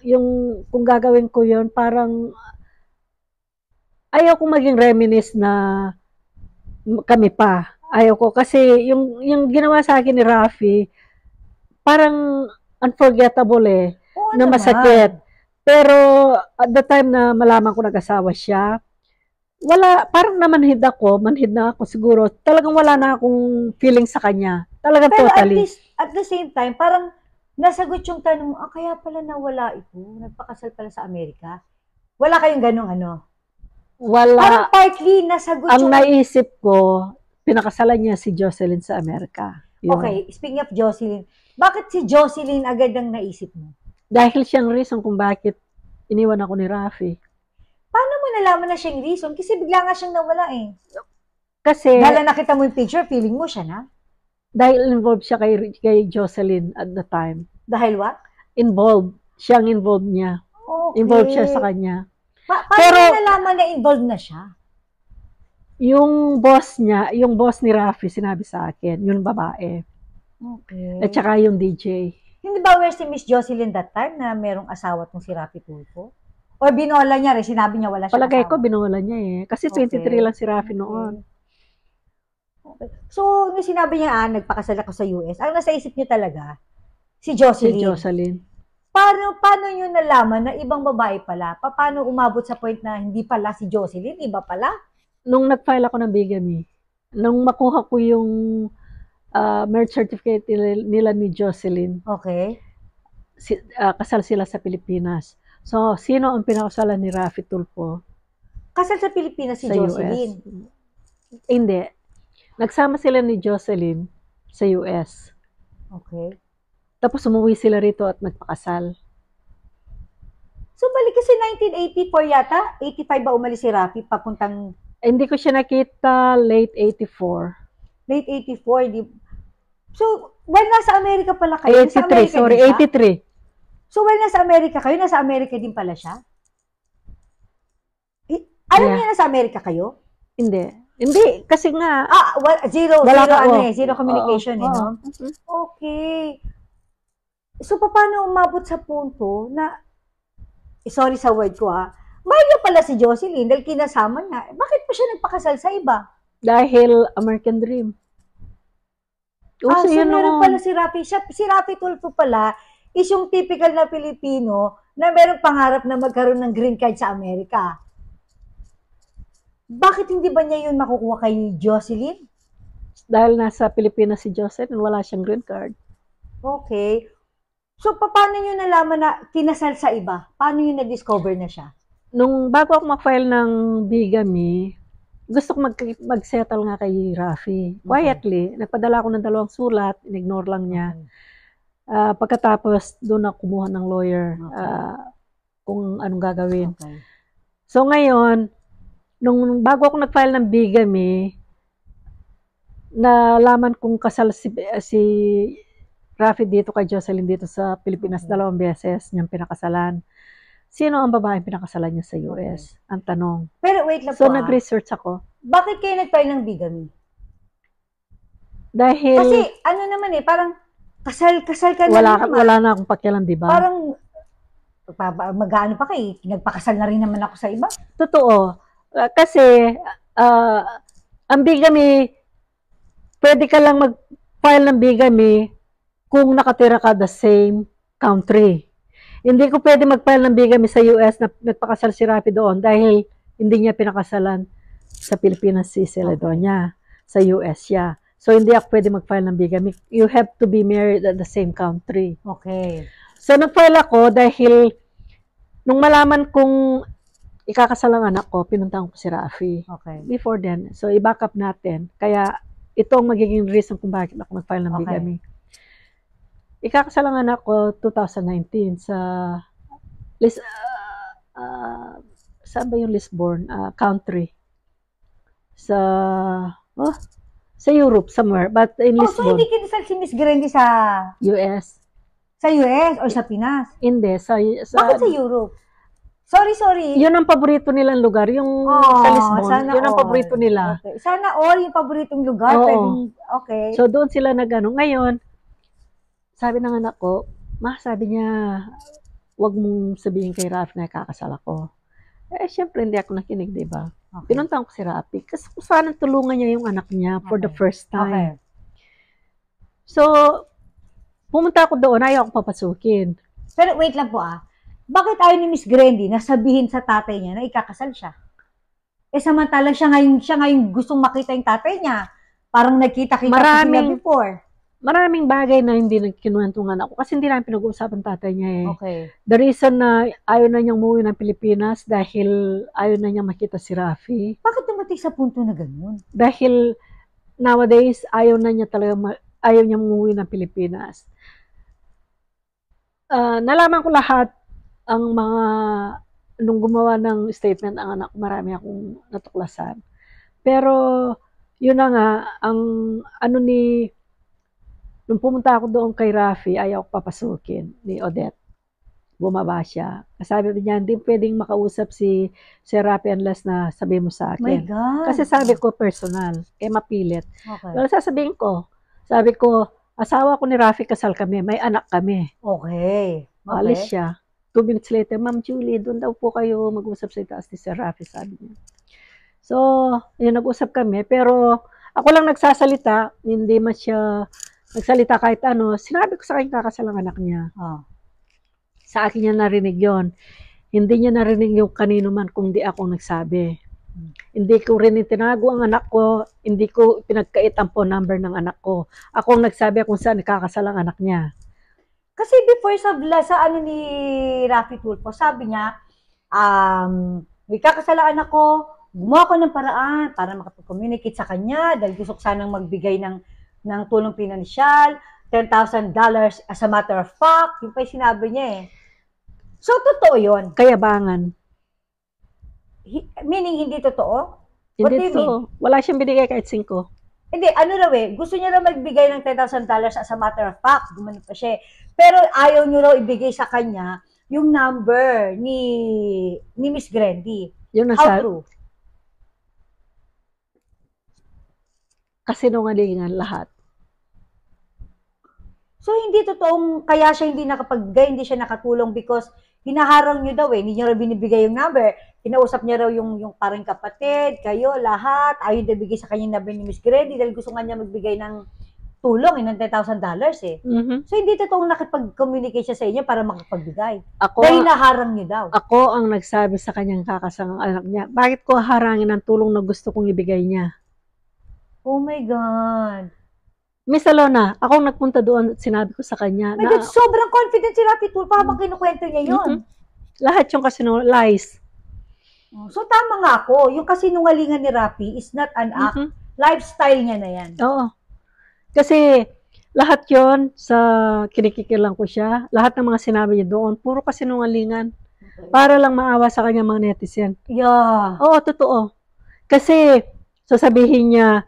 yung kung gagawin ko yun, parang ayaw kong maging reminisce na kami pa. Ayaw ko kasi yung ginawa sa akin ni Rafi, parang unforgettable eh, Oo na naman. masakit. Pero at the time na malaman ko nag-asawa siya, wala, parang manhid na ako siguro. Talagang wala na akong feeling sa kanya. Talagang Pero at totally. least, at the same time, parang nasagot yung tanong mo, kaya pala nawala ito. Nagpakasal pala sa Amerika. Wala kayong ganong ano. Parang Wala. partly nasagot Ang yung, naisip ko, pinakasalan niya si Jocelyn sa Amerika. Yun. okay, speaking of Jocelyn, bakit si Jocelyn agad ang naisip mo? Dahil siyang reason kung bakit iniwan ako ni Rafi. Paano mo nalaman na siyang reason? Kasi bigla nga siyang nawala eh. Kasi, Dahil nakita mo yung picture, feeling mo siya na. dahil involved siya kay Jocelyn at the time. Dahil what? Involved. Siyang involved niya. Involved siya sa Okay. kanya. Paano Pero, mo nalaman na involved na siya? yung boss niya, yung boss ni Rafi, sinabi sa akin, yung babae. At Okay. saka yung DJ. Hindi ba aware si Miss Jocelyn that time na merong asawa tong si Rafi Tulfo? Or binola niya rin, sinabi niya wala siyang Palagay ko, asawa? binola niya eh. Kasi 23 Okay. lang si Rafi Okay. noon. Okay. So, nung sinabi niya, nagpakasal ako sa US, ang nasa isip niyo talaga, si Si Jocelyn. Jocelyn. Paano niyo nalaman na ibang babae pala? Paano umabot sa point na hindi pala si Jocelyn, iba pala? Nung nag-file ako ng bigamy, nung makuha ko yung marriage certificate nila ni Jocelyn, Okay. kasal sila sa Pilipinas. So, sino ang pinakasalan ni Rafi Tulfo Kasal sa Pilipinas si sa US? Jocelyn. Hindi. Nagsama sila ni Jocelyn sa US. Okay. Tapos umuwi sila rito at nagpakasal. So, balik kasi 1984 yata, 85 ba umalis si Rafi papuntang Hindi ko siya nakita late 84. late 84, di. So, when nasa Amerika pala kayo, nasa 83, Amerika sorry, din siya? 83. So, when nasa Amerika kayo, nasa Amerika din pala siya? Alam Yeah. niya nasa Amerika kayo? Hindi. Hindi, kasi nga, Zero, wala ka, zero oo, communication, oo. no? Okay. So, paano umabot sa punto na, sorry sa word ko mahal niya pala si Jocelyn dahil kinasama niya. Bakit pa siya nagpakasal sa iba? Dahil American Dream. Uso So yun meron pala noon. si Rafi. Si Rafi Tulfo pala is yung typical na Pilipino na merong pangarap na magkaroon ng green card sa Amerika. Bakit hindi ba niya yun makukuha kay Jocelyn? Dahil nasa Pilipinas si Joseph, wala siyang green card. Okay. So, paano nyo nalaman na kinasal sa iba? Paano nyo na-discover na siya? Nung bago ako mag-file ng bigamy, gusto ko mag-settle nga kay Rafi. Quietly, nagpadala ako ng 2 sulat, in-ignore lang niya. Pagkatapos, doon ako kumuha ng lawyer kung anong gagawin. Okay. So ngayon, nung bago ako nag-file ng bigamy, nalaman kong kasal si Rafi dito kay Jocelyn dito sa Pilipinas, 2 beses niyang pinakasalan. Sino ang babaeng pinakasalan niya sa US? Ang tanong. Pero wait lang So po nag-research ako. Bakit kayo nag-file ng bigamy? Dahil Kasi ano naman parang kasal ka na naman. wala na akong pakialam, di ba? Parang mag-ano pa kayo, nagpakasal na rin naman ako sa iba. Totoo. Kasi ang bigamy, pwede ka lang mag-file ng bigamy kung nakatira ka the same country. Hindi ko pwede mag-file ng bigamy sa US na nagpakasal si Rafi doon dahil hindi niya pinakasalan sa Pilipinas si Celedonia. Sa US siya. So, hindi ako pwede mag-file ng bigamy. You have to be married at the same country. Okay. So, nag-file ako dahil nung malaman kong ikakasal ang anak ko, pinuntahan ko si Rafi. Okay. Before then. So, i-back up natin. Kaya, ito ang magiging reason kung bakit ako nag-file ng bigamy. Ikakasal ang anak ko 2019 sa saan ba yung Lisbon? Country. Sa Europe somewhere, but in Lisbon. So hindi kinasal si Miss Grandi sa US? Sa US or sa Pinas? Hindi, bakit sa Europe? Sorry. Yun ang paborito nilang lugar, yung sa Lisbon. Yun ang paborito nila. Okay. Sana all yung paboritong lugar. Okay. So doon sila nagano. Ngayon, sabi ng anak ko, sabi niya, wag mong sabihin kay Rafi na kakasal ako. Eh, syempre, hindi ako nakinig, di ba? Okay. Pinuntahan ko si Rafi. Kasi kung saan tulungan niya yung anak niya for the Okay. first Okay. time. So, pumunta ako doon, ayaw akong papasukin. Pero wait lang po Bakit ayaw ni Miss Grandy na sabihin sa tatay niya na ikakasal siya? Eh samantalang siya ngayon gustong makita yung tatay niya. Parang nagkita-kita pa sila before. Maraming bagay na hindi kinuwentungan ako kasi hindi namin pinag-uusapan tatay niya eh. Okay. The reason na ayaw na niyang umuwi ng Pilipinas dahil ayaw na niyang makita si Rafi. Bakit dumating sa punto na ganun? Dahil nowadays ayaw na niya talaga ayaw niya umuwi ng Pilipinas. Nalaman ko lahat ang mga nung gumawa ng statement ang anak, marami akong natuklasan. Pero yun na nga, ang ano nung pumunta ako doon kay Rafi, ayaw ko papasukin ni Odette. Bumaba siya. Sabi niya, hindi pwedeng makausap si Rafi unless na sabi mo sa akin. My God. Kasi sabi ko personal, kaya mapilit. Okay. Well, sasabihin ko, sabi ko, asawa ko ni Rafi, kasal kami, may anak kami. Okay. Alis siya. 2 minutes later, Ma'am Julie, doon daw po kayo mag-usap sa itaas ni Sir Rafi, sabi niya. So, yun, nag-usap kami, pero ako lang nagsasalita, hindi man siya nagsalita kahit ano. Sinabi ko sa kanya kakasal ang anak niya. Sa akin niya narinig yon. Hindi niya narinig yung kanino man kung di ako nagsabi. Hindi ko rin itinago ang anak ko, hindi ko pinagkait ang phone number ng anak ko. Ako ang nagsabi kung saan kakasal ang anak niya. Kasi before sa ano ni Rafi Tulfo, sabi niya, may kakasalaan ako, gumawa ko ng paraan para makapag-communicate sa kanya dahil gusto ko sanang magbigay ng tulong pinansyal, $10,000 as a matter of fact, yung pa yung sinabi niya eh. So, totoo yun. Kayabangan. Meaning, hindi totoo? Hindi totoo. Wala siyang binigay kahit 5. Hindi, ano raw gusto niya raw magbigay ng $10,000 as a matter of fact, gumano pa siya. Pero ayaw niyo raw ibigay sa kanya yung number ni Miss Grandy. Yun How true? Kasinungalingan lahat. So, hindi totoong kaya siya hindi nakapagbigay, hindi siya nakatulong because hinaharang niyo daw hindi niyo raw binibigay yung number. Kinausap niya raw yung parang kapatid, kayo, lahat. Ayaw na bigay sa kanya yung number ni Miss Grandy dahil gusto nga niya magbigay ng tulong, ng $10,000 eh. So, hindi totoong nakipag-communicate siya sa inyo para makapagbigay. Dahil naharang niyo daw. Ako ang nagsabi sa kanyang kakasal ang anak niya. Bakit ko harangin ang tulong na gusto kong ibigay niya? Oh my God. Miss Alona, ako nagpunta doon at sinabi ko sa kanya na sobrang confident si Rafi Tulfo habang kinukwento niya yun. Lahat yung lies. So tama nga ako, yung kasinungalingan ni Rafi is not an act. Lifestyle niya na yan. Oo. Kasi lahat yon sa kinikikilang ko siya, lahat ng mga sinabi niya doon, puro kasinungalingan. Para lang maawa sa kanya mga netizen. Yeah. Oo, totoo. Kasi sasabihin niya,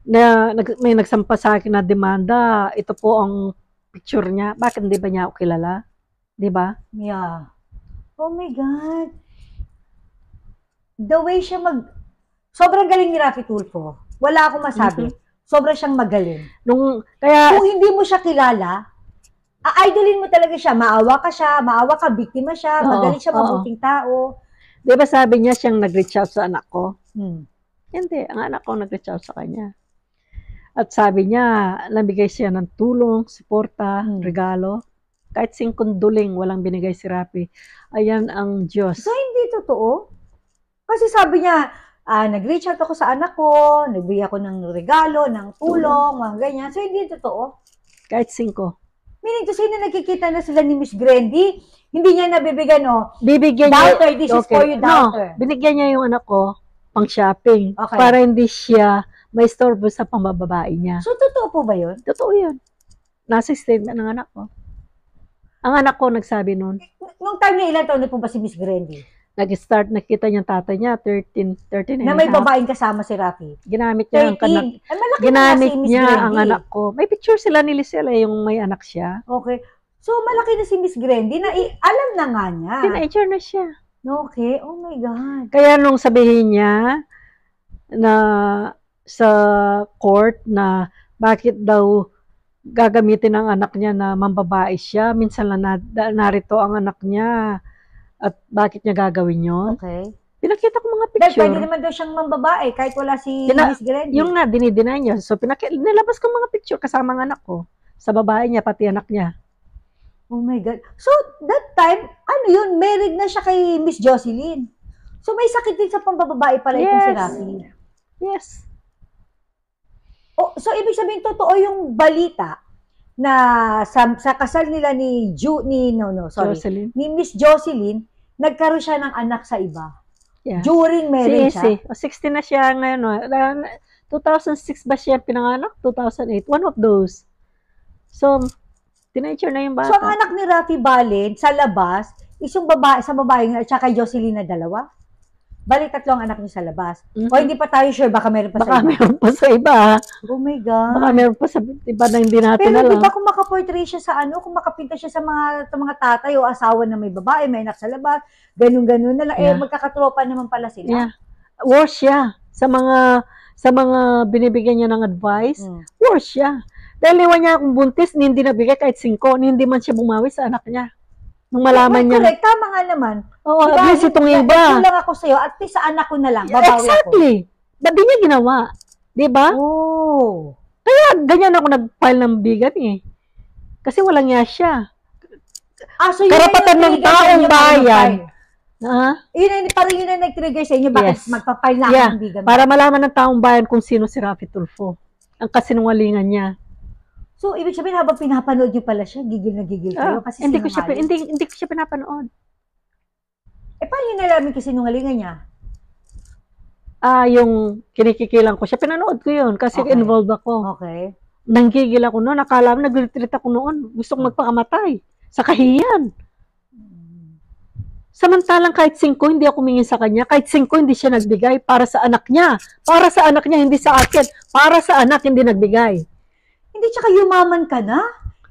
na may nagsampa sa akin na demanda, ito po ang picture niya. Bakit hindi ba niya ako kilala? Di ba? Yeah. Oh my God. The way siya sobrang galing ni Rafi Tulfo. Wala akong masabi. Sobrang siyang magaling. Kung hindi mo siya kilala, idolin mo talaga siya. Maawa ka, biktima siya, magaling siya, mabuting tao. Di ba sabi niya siyang nag-reach out sa anak ko? Hindi, ang anak ko nag-reach out sa kanya. At sabi niya, nabigay siya ng tulong, suporta, regalo. Kahit 5 duling, walang binigay si Rafi. Ayan ang Diyos. So, hindi totoo? Kasi sabi niya, nag-reach out ako sa anak ko, nagbigay ako ng regalo, ng tulong, mga ganyan. So, hindi totoo? Kahit 5. Meaning to say na nakikita na sila ni Miss Grandy, hindi niya nabibigyan, Bibigyan daughter, this is for you, daughter. No, binigyan niya yung anak ko pang shopping. Okay. Para hindi siya may istorbo sa pambababae niya. So, totoo po ba yun? Totoo yun. Nasa statement ng anak ko. Ang anak ko nagsabi noon. Nung time na ilan taon na po ba si Miss Grandy? Nag-start, nakita niya tatay niya, 13 na may babaeng kasama si Rafi. Ginamit niya ginamit niya ang anak ko. May picture sila ni Lisel yung may anak siya. Okay. So, malaki na si Miss Grandy na alam na nga niya. Teenager na siya. Okay. Oh my God. Kaya nung sabihin niya na sa court na bakit daw gagamitin ng anak niya na mambabae siya. Minsan lang narito ang anak niya. At bakit niya gagawin yon? Okay. Pinakita ko mga Dahil picture. pwede naman daw siyang mambabae kahit wala si Pina- Miss Grady. Yung nga, dinideny niya. So, nilabas ko mga picture kasama ang anak ko. Sa babae niya, pati anak niya. Oh my God. So, that time, ano yun, married na siya kay Miss Jocelyn. So, may sakit din sa pambababae pala itong si Yes. Rafi. Yes. Oh, so, ibig sabihin, totoo yung balita na sa kasal nila ni Jocelyn. ni Miss Jocelyn, nagkaroon siya ng anak sa iba. Yeah. During marriage siya. 16 na siya ngayon. 2006 ba siya pinanganak? 2008. One of those. So, teenager na yung bata. So, ang anak ni Rafi Balen sa labas, isang babae, sa babae nga, at saka Jocelyn na dalawa. Balik 3 ang anak niya sa labas. Mhm. O hindi pa tayo sure, baka meron pa Baka sa iba. meron pa sa iba. Oh my God. Baka meron pa sa iba na hindi natin Pero di alam. ba kung makaportray siya sa ano, kung makapinta siya sa mga tatay o asawa na may babae, may anak sa labas, ganun-ganun na lang, Yeah. magkakatropa naman pala sila. Yeah. Worse siya. Sa mga binibigyan niya ng advice, Mm. worse siya. Dahil iwan niya akong buntis, hindi nabigay kahit 5, hindi man siya bumawi sa anak niya. Nung malaman niya. Correct, tama nga naman. Oo, Diba, at least itong iba. Kulang ako sa'yo, at least sa anak ko na lang, babawi ako. Exactly. Ba't di niya ginawa? Di ba? Oh. Kaya ganyan ako nag-file ng bigamy eh. Kasi walang niya siya. So yun Karapatan na yung ng trigger sa taong inyo para bayan. mag-file. Ha? Parang yun na nag-trigger sa inyo, bakit Yes. magpa-file na ako Yeah, ng bigamy. para malaman ng taong bayan kung sino si Rafi Tulfo. Ang kasinungalingan niya. So, ibig sabihin, habang pinapanood nyo pala siya, gigil na gigil kayo kasi Hindi ko siya sinungaling. hindi ko siya pinapanood. Paano yun nalamin kasi sinungalingan niya? Yung kinikikilang ko siya, pinanood ko yun kasi Okay. involved ako. Okay. Nanggigil ako noon, nakala mo nag-retreat ako noon. Gusto kong magpakamatay. Sa kahiyan. Samantalang kahit 5 hindi ako humingin sa kanya, kahit 5 hindi siya nagbigay para sa anak niya. Para sa anak niya, hindi sa akin. Para sa anak, hindi nagbigay. Hindi, tsaka yumaman ka na.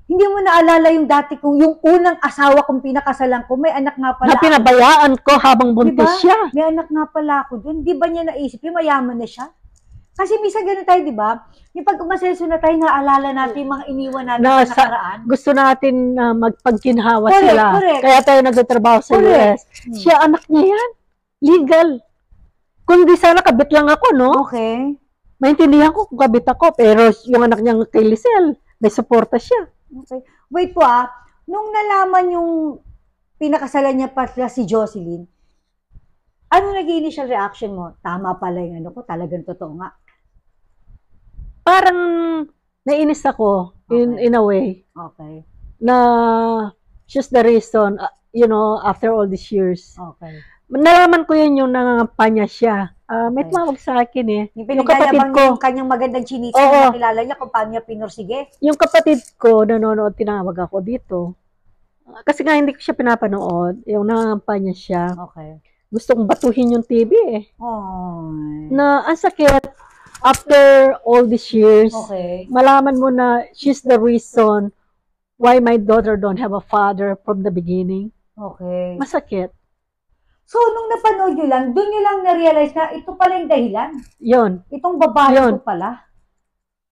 Hindi mo naalala yung dati kong, yung unang asawa kong pinakasalan ko, may anak nga Na pala ako. pinabayaan ko habang buntis Diba? siya. May anak nga pala ako dun. Di ba niya naisip, yung mayaman na siya? Kasi minsan ganun tayo, di ba? Yung pag umasenso na tayo, naalala natin yung mga iniwan natin Na sa nakaraan. Gusto natin na magpagkinhawa Correct, sila. correct. Kaya tayo nagtatrabaho sa Correct. US. Siya, anak niya yan. Legal. Kung di sana kabit lang ako, no? Okay. Maintindihan ko kung kabit ako. Pero yung anak niya kay Lisel, may suporta siya. Okay. Wait po nung nalaman yung pinakasalan niya pala si Jocelyn, ano naging initial reaction mo? Tama pala yung ano ko, talagang totoo nga. Parang nainis ako in a way Okay. na she's the reason, after all these years. Okay. Nalaman ko yun yung nangangampanya siya. May Okay. tumawag sa akin eh. Yung Yung kapatid pinagyayabang ko. niya yung kanyang magandang chinita Oo. na nakilala niya kung paano niya pinursige. Yung kapatid ko, nanonood, tinawag ako dito. Kasi nga hindi ko siya pinapanood. Yung nangangampanya siya. Okay. Gusto kong batuhin yung TV eh. Oh. Na ang sakit, after all these years, Okay. malaman mo na she's the reason why my daughter don't have a father from the beginning. Okay. Masakit. So, nung napanood nyo lang, doon nyo lang na-realize na ito pala yung dahilan. Yon. Itong babae Yun. ko pala.